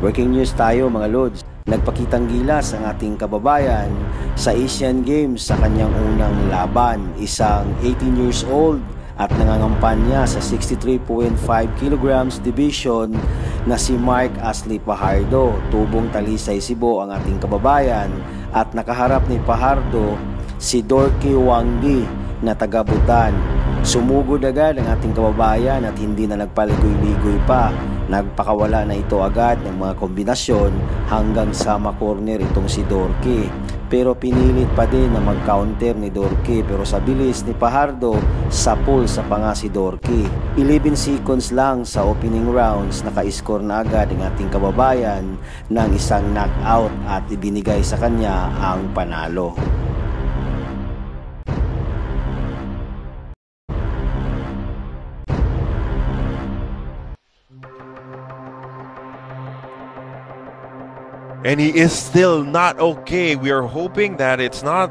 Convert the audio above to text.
Breaking news tayo mga Lods. Nagpakitang gilas ang ating kababayan sa Asian Games sa kanyang unang laban. Isang 18 years old at nangangampanya sa 63.5 kilograms division na si Mark Ashley Pajardo. Tubong Talisay, Cebu ang ating kababayan at nakaharap ni Pajardo si Dorky Wangdi na taga Butan. Sumugod agad ang ating kababayan at hindi na nagpaligoy-ligoy pa. Nagpakawala na ito agad ng mga kombinasyon hanggang sa makorner itong si Dorky. Pero pinilit pa din na mag-counter ni Dorky, pero sa bilis ni Pajardo, sapul sa panga si Dorky. 11 seconds lang sa opening rounds, naka-score na agad ang ating kababayan ng isang knockout at ibinigay sa kanya ang panalo. And he is still not okay. We are hoping that it's not